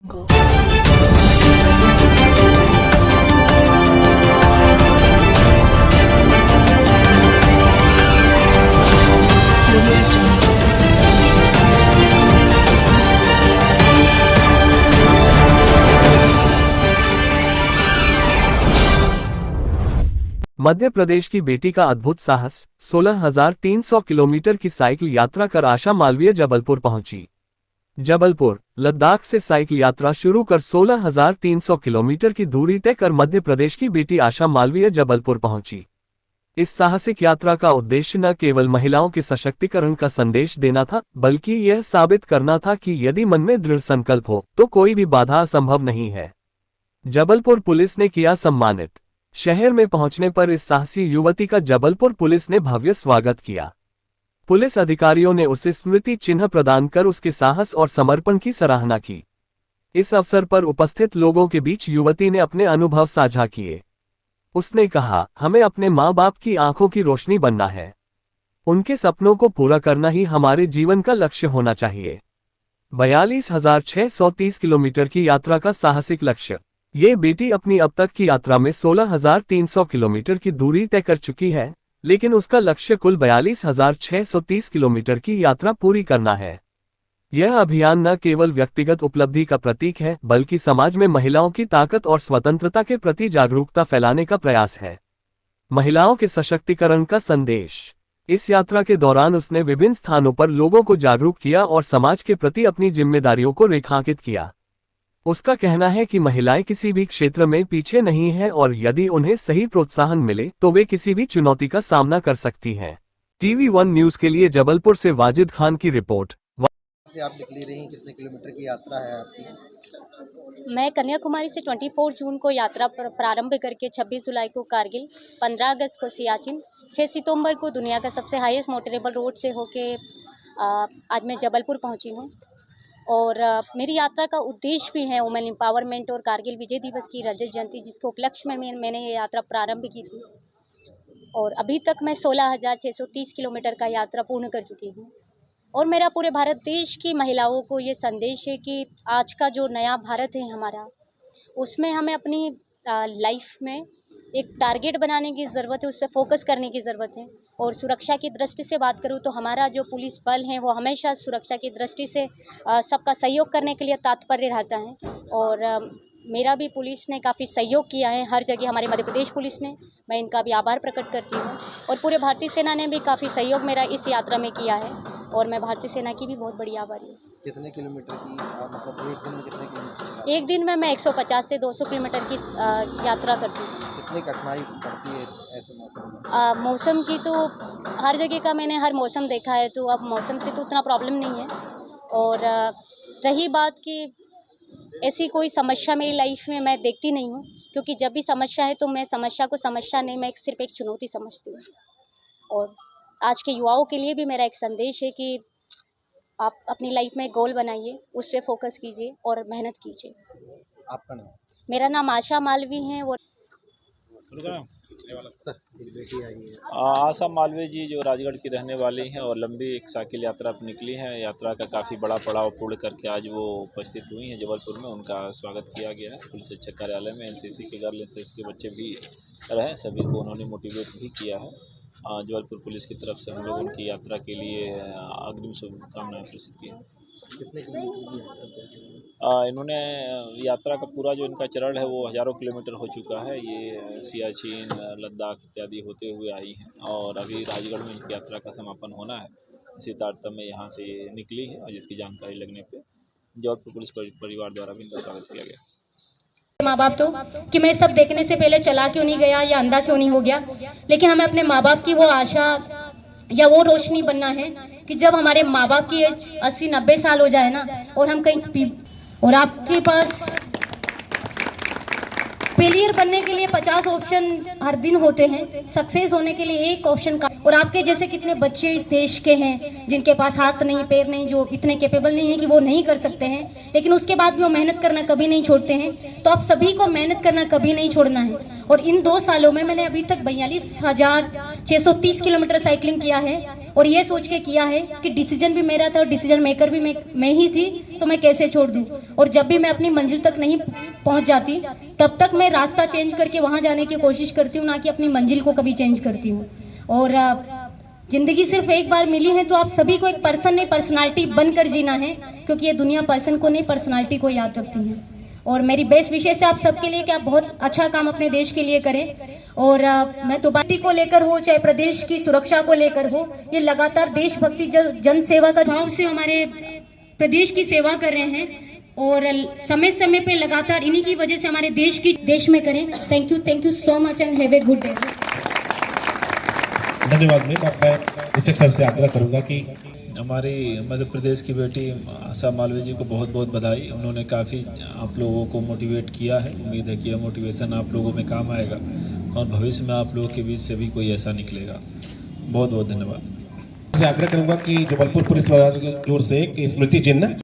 Go. Madhya Pradesh की बेटी का अद्भुत साहस। 16,300 किलोमीटर की साइकिल यात्रा कर आशा मालवीय जबलपुर पहुंची। जबलपुर, लद्दाख से साइकिल यात्रा शुरू कर 16,300 किलोमीटर की दूरी तय कर मध्य प्रदेश की बेटी आशा मालवीय जबलपुर पहुंची। इस साहसिक यात्रा का उद्देश्य न केवल महिलाओं के सशक्तिकरण का संदेश देना था, बल्कि यह साबित करना था कि यदि मन में दृढ़ संकल्प हो तो कोई भी बाधा असंभव नहीं है। जबलपुर पुलिस ने किया सम्मानित। शहर में पहुंचने पर इस साहसी युवती का जबलपुर पुलिस ने भव्य स्वागत किया। पुलिस अधिकारियों ने उसे स्मृति चिन्ह प्रदान कर उसके साहस और समर्पण की सराहना की। इस अवसर पर उपस्थित लोगों के बीच युवती ने अपने अनुभव साझा किए। उसने कहा, हमें अपने माँ बाप की आंखों की रोशनी बनना है। उनके सपनों को पूरा करना ही हमारे जीवन का लक्ष्य होना चाहिए। 42,630 किलोमीटर की यात्रा का साहसिक लक्ष्य। ये बेटी अपनी अब तक की यात्रा में 16,300 किलोमीटर की दूरी तय कर चुकी है, लेकिन उसका लक्ष्य कुल 42,630 किलोमीटर की यात्रा पूरी करना है। यह अभियान न केवल व्यक्तिगत उपलब्धि का प्रतीक है, बल्कि समाज में महिलाओं की ताकत और स्वतंत्रता के प्रति जागरूकता फैलाने का प्रयास है। महिलाओं के सशक्तिकरण का संदेश। इस यात्रा के दौरान उसने विभिन्न स्थानों पर लोगों को जागरूक किया और समाज के प्रति अपनी जिम्मेदारियों को रेखांकित किया। उसका कहना है कि महिलाएं किसी भी क्षेत्र में पीछे नहीं हैं और यदि उन्हें सही प्रोत्साहन मिले तो वे किसी भी चुनौती का सामना कर सकती हैं। TV1 न्यूज के लिए जबलपुर से वाजिद खान की रिपोर्ट। से आप निकली रही, कितने किलोमीटर की यात्रा है आपकी? मैं कन्याकुमारी से 24 जून को यात्रा प्रारंभ करके 26 जुलाई को कारगिल, 15 अगस्त को सियाचिन, 6 सितंबर को दुनिया का सबसे हाईएस्ट मोटरेबल रोड से होके आज मैं जबलपुर पहुंची हूं। और मेरी यात्रा का उद्देश्य भी है वुमेन एम्पावरमेंट और कारगिल विजय दिवस की रजत जयंती, जिसके उपलक्ष्य में मैंने ये यात्रा प्रारंभ की थी। और अभी तक मैं 16,630 किलोमीटर का यात्रा पूर्ण कर चुकी हूँ। और मेरा पूरे भारत देश की महिलाओं को ये संदेश है कि आज का जो नया भारत है हमारा, उसमें हमें अपनी लाइफ में एक टारगेट बनाने की ज़रूरत है, उस पर फोकस करने की ज़रूरत है। और सुरक्षा की दृष्टि से बात करूँ तो हमारा जो पुलिस बल है वो हमेशा सुरक्षा की दृष्टि से सबका सहयोग करने के लिए तत्पर रहता है। और मेरा भी पुलिस ने काफ़ी सहयोग किया है हर जगह, हमारे मध्य प्रदेश पुलिस ने, मैं इनका भी आभार प्रकट करती हूँ। और पूरे भारतीय सेना ने भी काफ़ी सहयोग मेरा इस यात्रा में किया है और मैं भारतीय सेना की भी बहुत बड़ी आभारी हूँ। कितने किलोमीटर की मतलब एक दिन में कितने किलोमीटर चला? एक दिन में मैं 150 से 200 किलोमीटर की यात्रा करती हूँ। कितनी कठिनाई पड़ती है ऐसे मौसम में? मौसम की तो हर जगह का मैंने हर मौसम देखा है, तो अब मौसम से तो उतना प्रॉब्लम नहीं है। और रही बात कि ऐसी कोई समस्या मेरी लाइफ में मैं देखती नहीं हूँ, क्योंकि जब भी समस्या है तो मैं समस्या को समस्या नहीं, मैं सिर्फ एक चुनौती समझती हूँ। और आज के युवाओं के लिए भी मेरा एक संदेश है कि आप अपनी लाइफ में गोल बनाइए, उस पर फोकस कीजिए और मेहनत कीजिए। आपका नाम? मेरा नाम आशा मालवी है। और सर, एक बेटी आई है। आशा मालवीय जी जो राजगढ़ की रहने वाली हैं और लंबी एक साइकिल यात्रा पर निकली हैं। यात्रा का काफ़ी बड़ा पड़ाव पूर्ण करके आज वो उपस्थित हुई हैं जबलपुर में। उनका स्वागत किया गया है पुलिस अधीक्षक कार्यालय में। एनसीसी के गर्ल एनसीसी के बच्चे भी रहे, सभी को उन्होंने मोटिवेट भी किया है। जबलपुर पुलिस की तरफ से हम लोग उनकी यात्रा के लिए अग्रिम शुभकामनाएं प्रेषित की हैं। कितने किलोमीटर की यात्रा करते हैं? इन्होंने यात्रा का पूरा जो इनका चरण है वो हज़ारों किलोमीटर हो चुका है। ये सियाचिन, लद्दाख इत्यादि होते हुए आई हैं और अभी राजगढ़ में इनकी यात्रा का समापन होना है। इसी तारतम्य में यहाँ से ये निकली है और जिसकी जानकारी लगने पे जबलपुर पुलिस परिवार द्वारा भी इनका स्वागत किया गया। माँ बाप तो कि मैं सब देखने से पहले चला क्यों नहीं गया या अंधा क्यों नहीं हो गया, लेकिन हमें अपने माँ बाप की वो आशा या वो रोशनी बनना है कि जब हमारे माँ बाप की एज 80-90 साल हो जाए ना और हम कहीं और आपके पास फेलियर बनने के लिए 50 ऑप्शन हर दिन होते हैं, सक्सेस होने के लिए एक ऑप्शन का। और आपके जैसे कितने बच्चे इस देश के हैं जिनके पास हाथ नहीं पैर नहीं, जो इतने कैपेबल नहीं है कि वो नहीं कर सकते हैं, लेकिन उसके बाद भी वो मेहनत करना कभी नहीं छोड़ते हैं। तो आप सभी को मेहनत करना कभी नहीं छोड़ना है। और इन 2 सालों में मैंने अभी तक 42,630 किलोमीटर साइकिलिंग किया है और ये सोच के किया है कि डिसीजन भी मेरा था और डिसीजन मेकर भी मैं ही थी, तो मैं कैसे छोड़ दूं। और जब भी मैं अपनी मंजिल तक नहीं पहुंच जाती तब तक मैं रास्ता चेंज करके वहां जाने की कोशिश करती हूँ, ना कि अपनी मंजिल को कभी चेंज करती हूँ। और जिंदगी सिर्फ एक बार मिली है, तो आप सभी को एक पर्सन नहीं पर्सनालिटी बनकर जीना है, क्योंकि ये दुनिया पर्सन को नहीं पर्सनालिटी को याद रखती है। और मेरी बेस्ट विशेष है आप सबके लिए कि आप बहुत अच्छा काम अपने देश के लिए करें। और मैं तो पार्टी को लेकर हो चाहे प्रदेश की सुरक्षा को लेकर हो, ये लगातार देशभक्ति जन सेवा का भाव से हमारे प्रदेश की सेवा कर रहे हैं और समय समय पे लगातार इन्हीं की वजह से हमारे देश में करें। Thank you so much and have a good day. धन्यवाद मैम। अब मैं शिक्षक सर से आग्रह करूंगा कि हमारी मध्य प्रदेश की बेटी आशा मालवीय जी को बहुत बहुत बधाई। उन्होंने काफ़ी आप लोगों को मोटिवेट किया है। उम्मीद है कि यह मोटिवेशन आप लोगों में काम आएगा और भविष्य में आप लोगों के बीच से भी कोई ऐसा निकलेगा। बहुत बहुत धन्यवाद। आग्रह करूंगा कि जबलपुर पुलिस महाराज की ओर से एक स्मृति चिन्ह